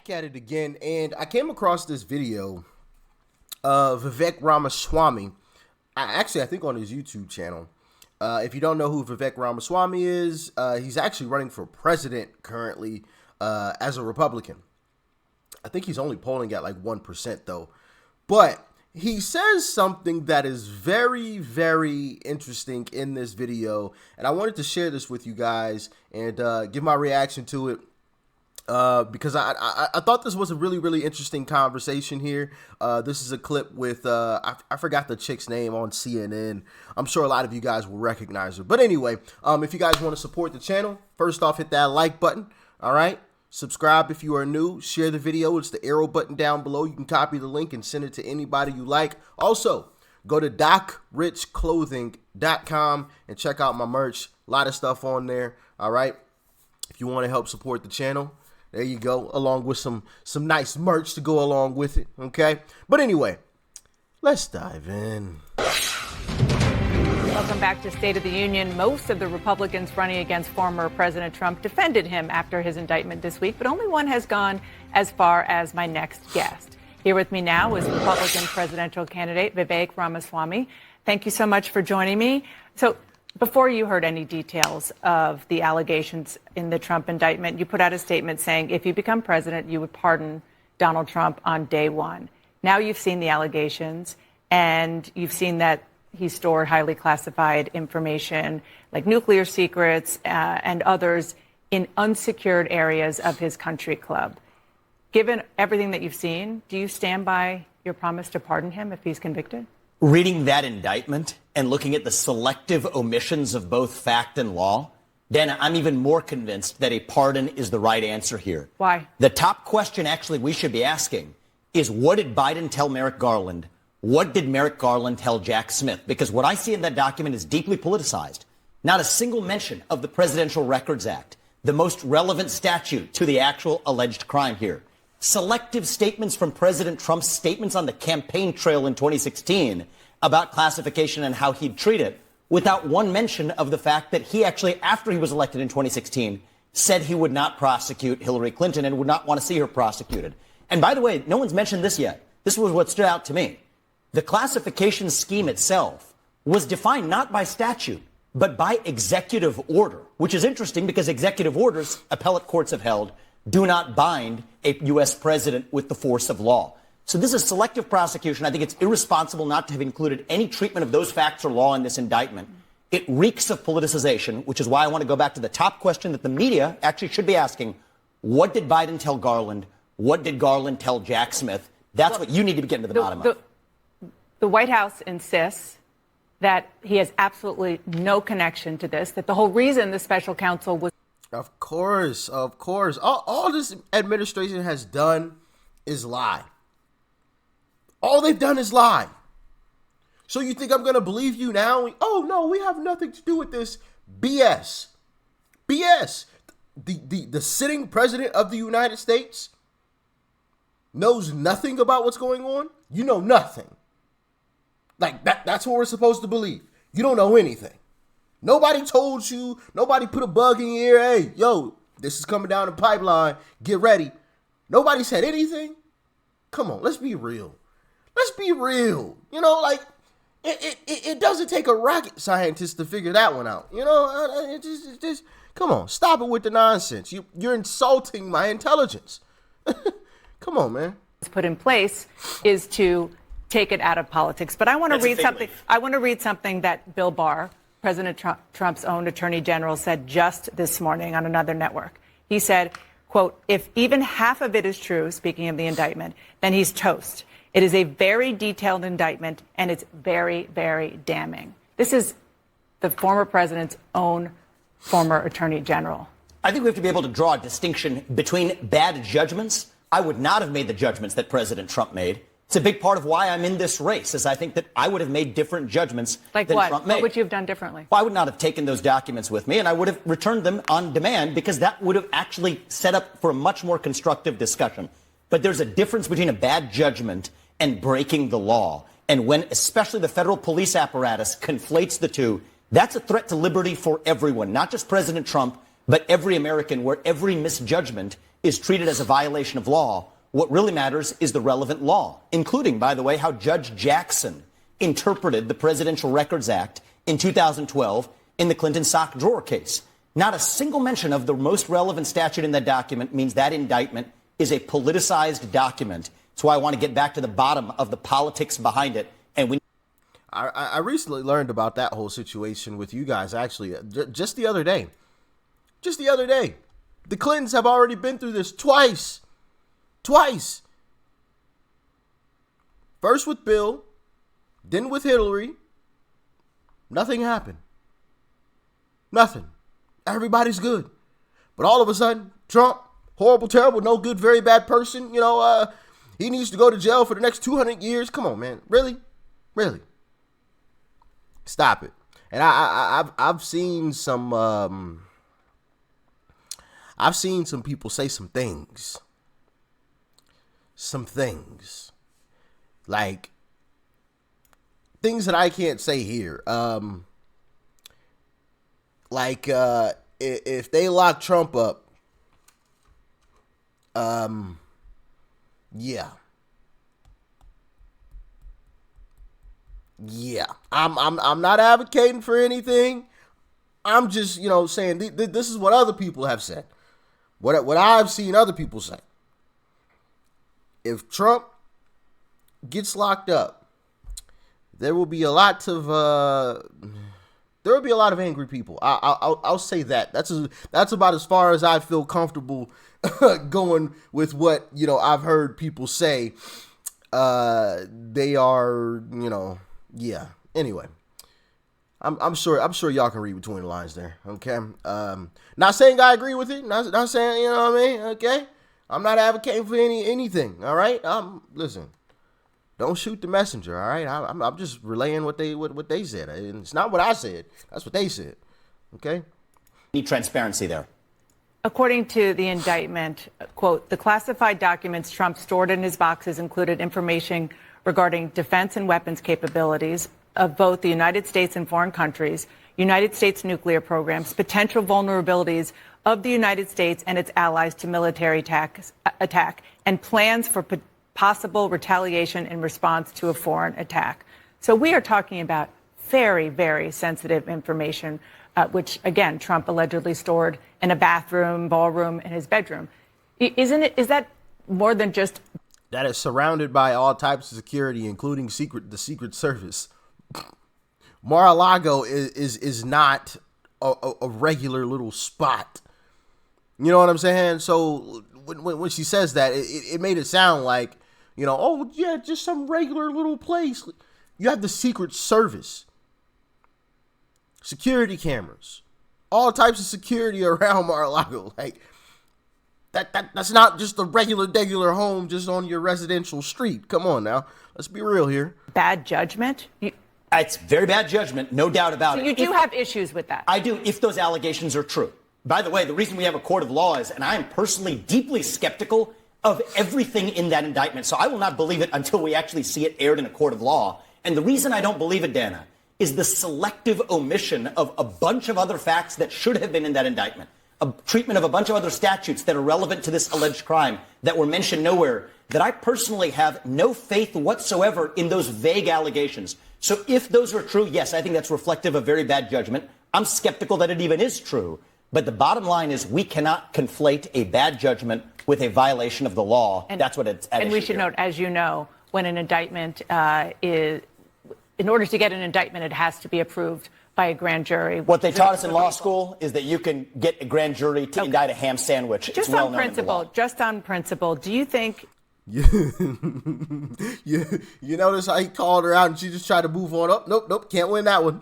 back at it again, and I came across this video of Vivek Ramaswamy. I think on his YouTube channel. If you don't know who Vivek Ramaswamy is, he's actually running for president currently as a Republican. I think he's only polling at like 1% though. But he says something that is very, very interesting in this video, and I wanted to share this with you guys and give my reaction to it. Because I thought this was a really, really interesting conversation here. This is a clip with, I forgot the chick's name on CNN. I'm sure a lot of you guys will recognize her. But anyway, if you guys want to support the channel, first off, hit that like button. All right. Subscribe if you are new. Share the video. It's the arrow button down below. You can copy the link and send it to anybody you like. Also, go to docrichclothing.com and check out my merch. A lot of stuff on there. All right. If you want to help support the channel, there you go, along with some nice merch to go along with it, okay? But anyway, let's dive in. Welcome back to State of the Union. Most of the Republicans running against former President Trump defended him after his indictment this week, but only one has gone as far as my next guest. Here with me now is Republican presidential candidate Vivek Ramaswamy. Thank you so much for joining me. So, before you heard any details of the allegations in the Trump indictment, you put out a statement saying if you become president, you would pardon Donald Trump on day one. Now you've seen the allegations, and you've seen that he stored highly classified information like nuclear secrets and others in unsecured areas of his country club. Given everything that you've seen, do you stand by your promise to pardon him if he's convicted? Reading that indictment and looking at the selective omissions of both fact and law, Dana, I'm even more convinced that a pardon is the right answer here. Why? The top question actually we should be asking is, what did Biden tell Merrick Garland? What did Merrick Garland tell Jack Smith? Because what I see in that document is deeply politicized. Not a single mention of the Presidential Records Act, the most relevant statute to the actual alleged crime here. Selective statements from President Trump's statements on the campaign trail in 2016 about classification and how he'd treat it, without one mention of the fact that he actually, after he was elected in 2016, said he would not prosecute Hillary Clinton and would not want to see her prosecuted. And by the way, no one's mentioned this yet. This was what stood out to me. The classification scheme itself was defined not by statute, but by executive order, which is interesting because executive orders, appellate courts have held, do not bind a U.S. president with the force of law. So this is selective prosecution. I think it's irresponsible not to have included any treatment of those facts or law in this indictment. It reeks of politicization, which is why I want to go back to the top question that the media actually should be asking. What did Biden tell Garland? What did Garland tell Jack Smith? That's what you need to be getting to the bottom of. The White House insists that he has absolutely no connection to this, that the whole reason the special counsel was... Of course. All this administration has done is lie. All they've done is lie. So you think I'm going to believe you now? Oh, no, we have nothing to do with this. BS. The sitting president of the United States knows nothing about what's going on. You know nothing. Like, that's what we're supposed to believe. You don't know anything. Nobody told you. Nobody put a bug in your ear. Hey, yo, this is coming down the pipeline. Get ready. Nobody said anything. Come on, let's be real. You know, like, it doesn't take a rocket scientist to figure that one out. You know, just come on, stop it with the nonsense. You're insulting my intelligence. Come on, man. Put in place is to take it out of politics. But I want to read something. I want to read something that Bill Barr, President Trump's own attorney general, said just this morning on another network. He said, quote, if even half of it is true, speaking of the indictment, then he's toast. It is a very detailed indictment, and it's very, very damning. This is the former president's own former attorney general. I think we have to be able to draw a distinction between bad judgments. I would not have made the judgments that President Trump made. It's a big part of why I'm in this race, is I think that I would have made different judgments than Trump made. What would you have done differently? Well, I would not have taken those documents with me, and I would have returned them on demand, because that would have actually set up for a much more constructive discussion. But there's a difference between a bad judgment and breaking the law. And when especially the federal police apparatus conflates the two, that's a threat to liberty for everyone, not just President Trump, but every American, where every misjudgment is treated as a violation of law. What really matters is the relevant law, including, by the way, how Judge Jackson interpreted the Presidential Records Act in 2012 in the Clinton sock drawer case. Not a single mention of the most relevant statute in that document means that indictment is a politicized document. That's why I want to get back to the bottom of the politics behind it. And I recently learned about that whole situation with you guys, actually, just the other day. Just the other day. The Clintons have already been through this twice. Twice. First with Bill, then with Hillary. Nothing happened. Nothing. Everybody's good. But all of a sudden, Trump, horrible, terrible, no good, very bad person. He needs to go to jail for the next 200 years. Come on, man. Really? Really? Stop it. And I've seen some people say some things. Some things. Like things that I can't say here. If they lock Trump up, yeah. I'm not advocating for anything. I'm just, saying this is what other people have said. What I've seen other people say. If Trump gets locked up, there will be a lot of angry people. I'll say that. That's about as far as I feel comfortable going with what I've heard people say. They are yeah. Anyway, I'm sure y'all can read between the lines there. Okay. Not saying I agree with it. Not saying what I mean. Okay. I'm not advocating for anything. All right. Listen. Don't shoot the messenger, all right? I'm just relaying what they said. It's not what I said. That's what they said. Okay? Need transparency there. According to the indictment, quote, the classified documents Trump stored in his boxes included information regarding defense and weapons capabilities of both the United States and foreign countries, United States nuclear programs, potential vulnerabilities of the United States and its allies to military attack, and plans for possible retaliation in response to a foreign attack. So we are talking about very, very sensitive information, which, again, Trump allegedly stored in a bathroom, ballroom, in his bedroom. Is that more than just... That is surrounded by all types of security, including the Secret Service. Mar-a-Lago is not a regular little spot. You know what I'm saying? So when she says that, it made it sound like, oh, yeah, just some regular little place. You have the Secret Service. Security cameras. All types of security around Mar-a-Lago. Like, that's not just a regular home just on your residential street. Come on now. Let's be real here. Bad judgment? It's very bad judgment, no doubt about it. So you do have issues with that? I do, if those allegations are true. By the way, the reason we have a court of law is, and I am personally deeply skeptical of everything in that indictment. So I will not believe it until we actually see it aired in a court of law. And the reason I don't believe it, Dana, is the selective omission of a bunch of other facts that should have been in that indictment. A treatment of a bunch of other statutes that are relevant to this alleged crime that were mentioned nowhere, that I personally have no faith whatsoever in those vague allegations. So if those are true, yes, I think that's reflective of very bad judgment. I'm skeptical that it even is true. But the bottom line is we cannot conflate a bad judgment with a violation of the law. And that's what it's at. And we should note, as you know, when an indictment in order to get an indictment, it has to be approved by a grand jury. What they taught us in law school is that you can get a grand jury to indict a ham sandwich. Just on principle, do you think... You notice how he called her out and she just tried to move on up? Nope, can't win that one.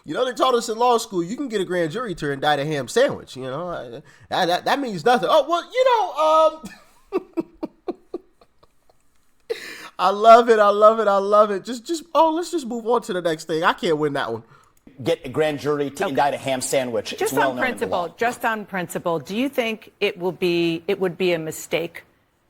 They taught us in law school, you can get a grand jury to indict a ham sandwich. That means nothing. Oh, well, I love it. Just let's just move on to the next thing. I can't win that one. Get a grand jury to indict a ham sandwich. Just on principle, do you think it would be a mistake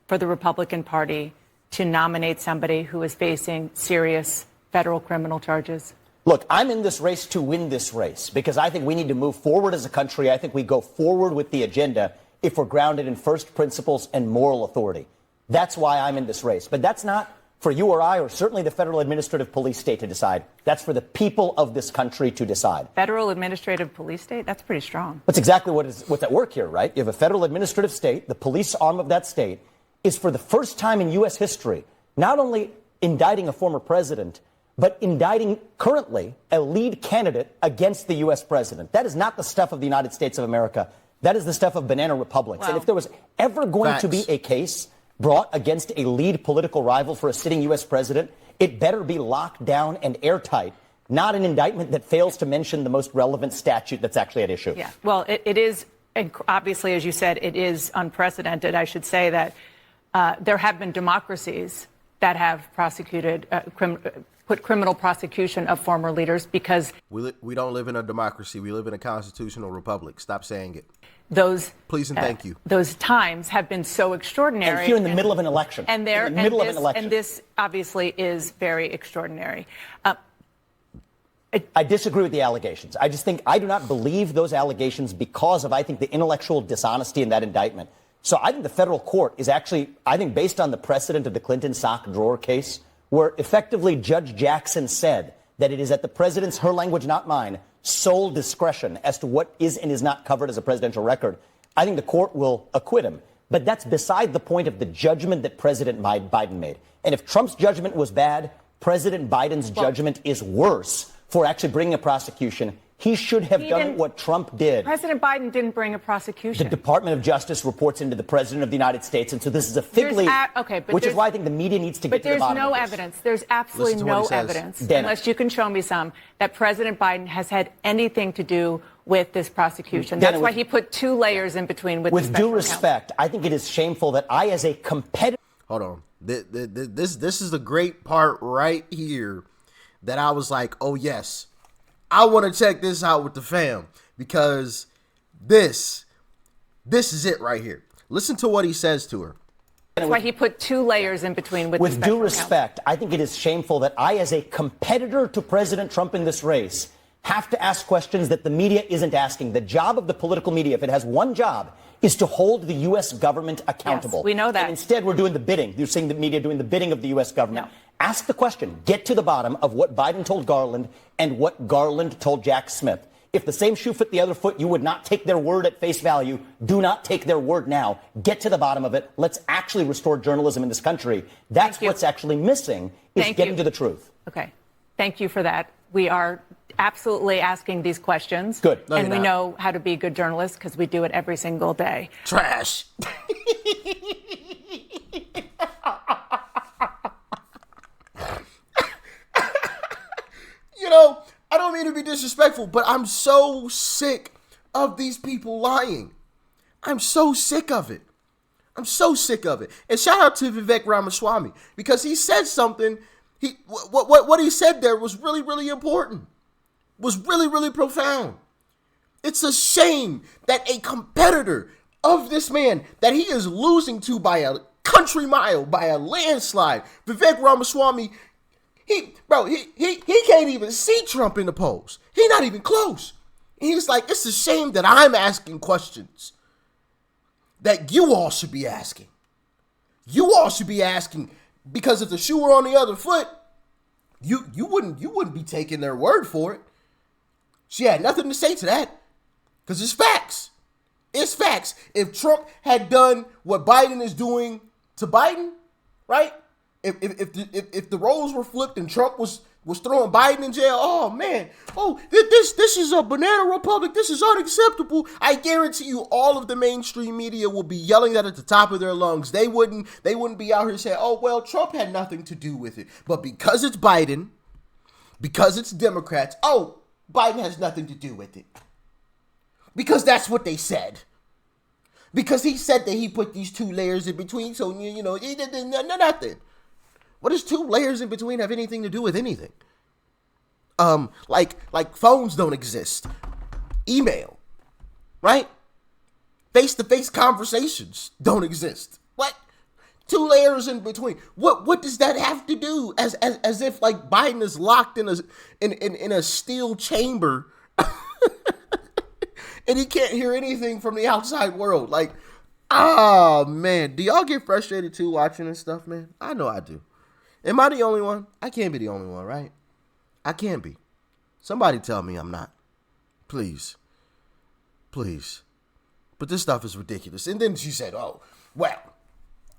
for the Republican Party to nominate somebody who is facing serious federal criminal charges? Look, I'm in this race to win this race because I think we need to move forward as a country. I think we go forward with the agenda if we're grounded in first principles and moral authority. That's why I'm in this race. But that's not for you or I or certainly the federal administrative police state to decide. That's for the people of this country to decide. Federal administrative police state? That's pretty strong. That's exactly what's at work here, right? You have a federal administrative state. The police arm of that state is for the first time in U.S. history not only indicting a former president, but indicting currently a lead candidate against the U.S. president. That is not the stuff of the United States of America. That is the stuff of banana republics. Wow. And if there was ever going to be a case brought against a lead political rival for a sitting U.S. president, it better be locked down and airtight, not an indictment that fails to mention the most relevant statute that's actually at issue. Yeah, well, it is, obviously, as you said, it is unprecedented. I should say that there have been democracies that have prosecuted, put criminal prosecution of former leaders because we don't live in a democracy. We live in a constitutional republic. Stop saying it. Those please and thank you. Those times have been so extraordinary. And here in the middle of an election. And this obviously is very extraordinary. I disagree with the allegations. I just think I do not believe those allegations because of, I think, the intellectual dishonesty in that indictment. So I think the federal court is actually, I think, based on the precedent of the Clinton sock drawer case, where effectively Judge Jackson said that it is at the president's, her language, not mine, sole discretion as to what is and is not covered as a presidential record. I think the court will acquit him. But that's beside the point of the judgment that President Biden made. And if Trump's judgment was bad, President Biden's judgment is worse for actually bringing a prosecution. He should have done what Trump did. President Biden didn't bring a prosecution. The Department of Justice reports into the President of the United States, and so this is a fig leaf, which is why I think the media needs to get to the bottom of this. But there's no evidence. There's absolutely no evidence, unless you can show me some, that President Biden has had anything to do with this prosecution. That's why he put 2 layers in between with the special due respect, I think it is shameful that I, as a competitor... Hold on. This is the great part right here that I was like, oh, yes. I want to check this out with the fam because this is it right here. Listen to what he says to her. That's why he put 2 layers in between with due respect, I think it is shameful that I, as a competitor to President Trump in this race, have to ask questions that the media isn't asking. The job of the political media, if it has one job, is to hold the U.S. government accountable. Yes, we know that. And instead, we're doing the bidding. You're seeing the media doing the bidding of the U.S. government. No. Ask the question. Get to the bottom of what Biden told Garland and what Garland told Jack Smith. If the same shoe fit the other foot, you would not take their word at face value. Do not take their word now. Get to the bottom of it. Let's actually restore journalism in this country. That's what's actually missing, is getting to the truth. Okay. Thank you for that. We are absolutely asking these questions. Good. No, and we know how to be good journalists because we do it every single day. Trash. You know, I don't mean to be disrespectful, but I'm so sick of these people lying. I'm so sick of it. I'm so sick of it. And shout out to Vivek Ramaswamy because he said something. What he said there was really, really important. Was really, really profound. It's a shame that a competitor of this man that he is losing to by a country mile, by a landslide, Vivek Ramaswamy, he can't even see Trump in the polls. He's not even close. He's like, it's a shame that I'm asking questions that you all should be asking. You all should be asking because if the shoe were on the other foot, you wouldn't be taking their word for it. She had nothing to say to that because it's facts. It's facts. If Trump had done what Biden is doing to Biden, right? If the roles were flipped and Trump was throwing Biden in jail, oh man, this is a banana republic. This is unacceptable. I guarantee you, all of the mainstream media will be yelling that at the top of their lungs. They wouldn't be out here saying, oh well, Trump had nothing to do with it. But because it's Biden, because it's Democrats, oh, Biden has nothing to do with it. Because that's what they said. Because he said that he put these 2 layers in between, so he did nothing. What does 2 layers in between have anything to do with anything? Like phones don't exist. Email, right? Face-to-face conversations don't exist. What? 2 layers in between. What does that have to do? As if like Biden is locked in a steel chamber and he can't hear anything from the outside world. Like, oh man, do y'all get frustrated too watching this stuff, man? I know I do. Am I the only one? I can't be the only one, right? I can't be. Somebody tell me I'm not. Please. Please. But this stuff is ridiculous. And then she said, oh, well,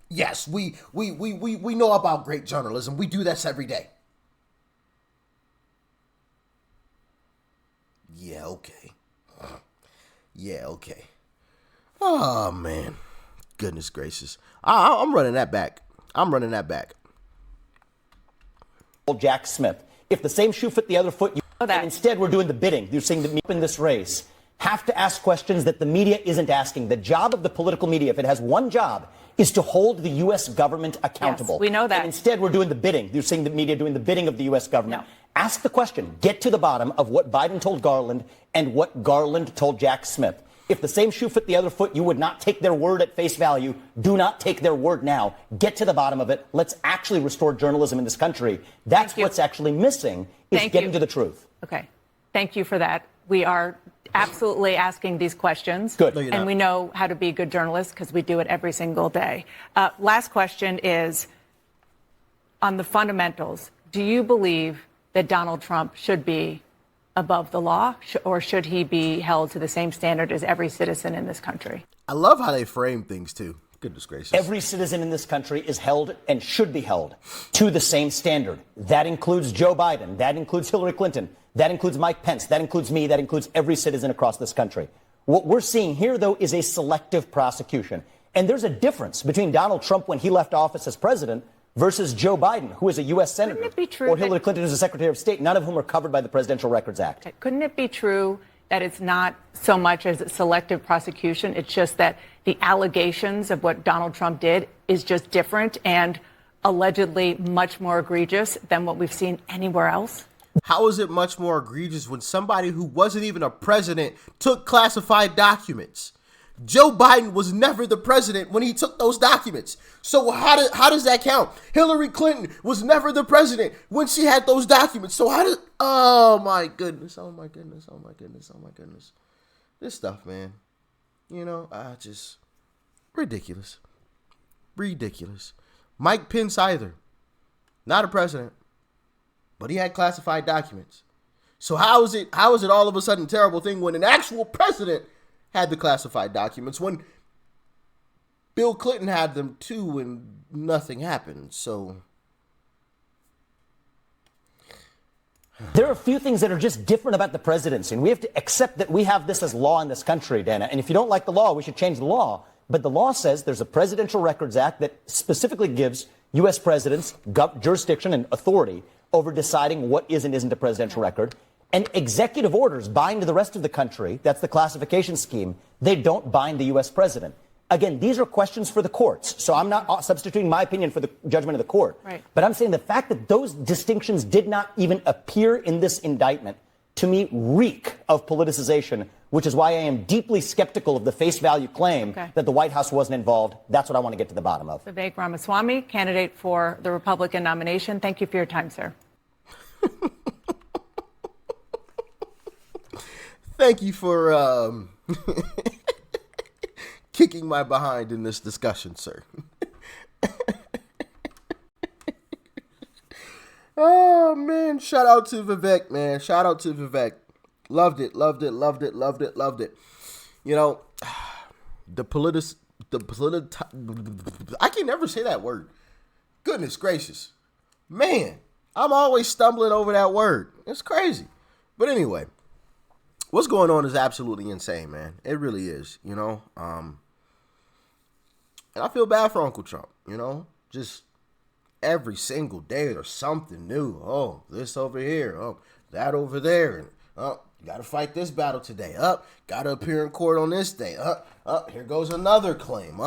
yes, we know about great journalism. We do this every day. Yeah, okay. Yeah, okay. Oh, man. Goodness gracious. I'm running that back. Jack Smith. If the same shoe fit the other foot, and instead we're doing the bidding. You're saying that me in this race have to ask questions that the media isn't asking. The job of the political media, if it has one job, is to hold the U.S. government accountable. Yes, we know that. And instead we're doing the bidding. You're saying the media doing the bidding of the U.S. government. No. Ask the question. Get to the bottom of what Biden told Garland and what Garland told Jack Smith. If the same shoe fit the other foot, you would not take their word at face value. Do not take their word now. Get to the bottom of it. Let's actually restore journalism in this country. That's what's actually missing, is getting to the truth. Okay. Thank you for that. We are absolutely asking these questions. Good. No, you're and not. we know how to be good journalists because we do it every single day. Last question is on the fundamentals. Do you believe that Donald Trump should be above the law, or should he be held to the same standard as every citizen in this country? I love how they frame things, too. Goodness gracious. Every citizen in this country is held and should be held to the same standard. That includes Joe Biden. That includes Hillary Clinton. That includes Mike Pence. That includes me. That includes every citizen across this country. What we're seeing here, though, is a selective prosecution. And there's a difference between Donald Trump when he left office as president versus Joe Biden, who is a U.S. senator, Couldn't it be true or Hillary Clinton, who's a Secretary of State, none of whom are covered by the Presidential Records Act. Couldn't it be true that it's not so much as selective prosecution? It's just that the allegations of what Donald Trump did is just different and allegedly much more egregious than what we've seen anywhere else? How is it much more egregious when somebody who wasn't even a president took classified documents? Joe Biden was never the president when he took those documents. So how does that count? Hillary Clinton was never the president when she had those documents. So oh my goodness, oh my goodness, oh my goodness, oh my goodness. This stuff, man, just ridiculous. Ridiculous. Mike Pence either. Not a president, but he had classified documents. So how is it all of a sudden a terrible thing when an actual president had the classified documents, when Bill Clinton had them too and nothing happened? So there are a few things that are just different about the presidency, and we have to accept that we have this as law in this country, Dana. And if you don't like the law, we should change the law. But the law says there's a Presidential Records Act that specifically gives U.S. presidents jurisdiction and authority over deciding what is and isn't a presidential record. And executive orders bind the rest of the country. That's the classification scheme. They don't bind the U.S. president. Again, these are questions for the courts. So I'm not substituting my opinion for the judgment of the court. Right. But I'm saying the fact that those distinctions did not even appear in this indictment, to me, reek of politicization, which is why I am deeply skeptical of the face value claim that the White House wasn't involved. That's what I want to get to the bottom of. Vivek Ramaswamy, candidate for the Republican nomination. Thank you for your time, sir. Thank you for kicking my behind in this discussion, sir. Oh, man. Shout out to Vivek, man. Shout out to Vivek. Loved it, loved it, loved it, loved it, loved it. I can never say that word. Goodness gracious. Man, I'm always stumbling over that word. It's crazy. But anyway, what's going on is absolutely insane, man. It really is, And I feel bad for Uncle Trump, Just every single day there's something new. Oh, this over here. Oh, that over there. And, oh, you got to fight this battle today. Got to appear in court on this day. Here goes another claim.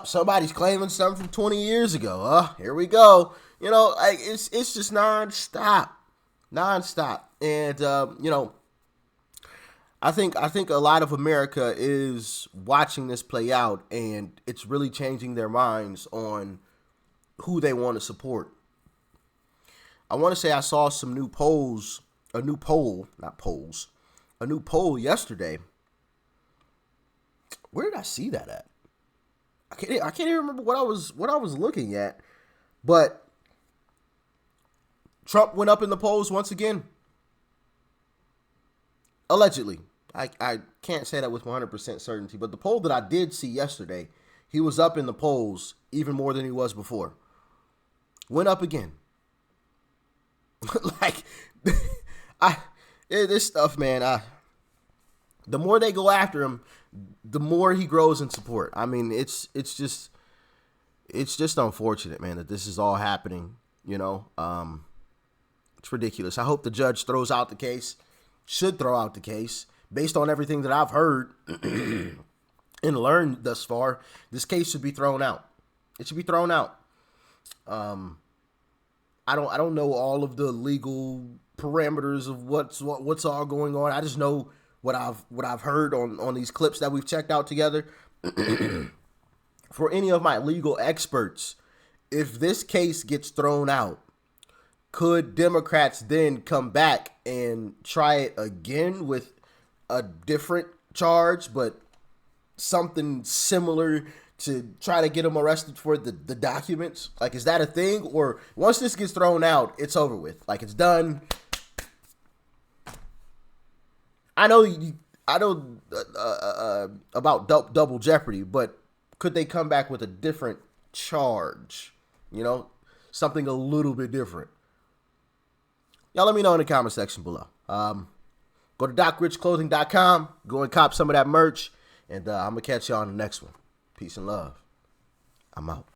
Somebody's claiming something from 20 years ago. Here we go. It's just nonstop. And, I think a lot of America is watching this play out, and it's really changing their minds on who they want to support. I want to say I saw some new polls, a new poll yesterday. Where did I see that at? I can't even remember what I was looking at, but Trump went up in the polls once again. Allegedly. I can't say that with 100% certainty, but the poll that I did see yesterday, he was up in the polls even more than he was before. Went up again. Like, this stuff, man, the more they go after him, the more he grows in support. I mean, it's just unfortunate, man, that this is all happening, you know. It's ridiculous. I hope the judge throws out the case, should throw out the case. Based on everything that I've heard and learned thus far, this case should be thrown out. It should be thrown out. I don't know all of the legal parameters of what's all going on. I just know what I've heard on these clips that we've checked out together. For any of my legal experts, if this case gets thrown out, could Democrats then come back and try it again with a different charge, but something similar to try to get him arrested for the documents? Like, is that a thing? Or once this gets thrown out, it's over with? Like, it's done. I know about double jeopardy, but could they come back with a different charge? You know, something a little bit different. Y'all let me know in the comment section below. Go to DocRichClothing.com. Go and cop some of that merch. And I'm going to catch y'all on the next one. Peace and love. I'm out.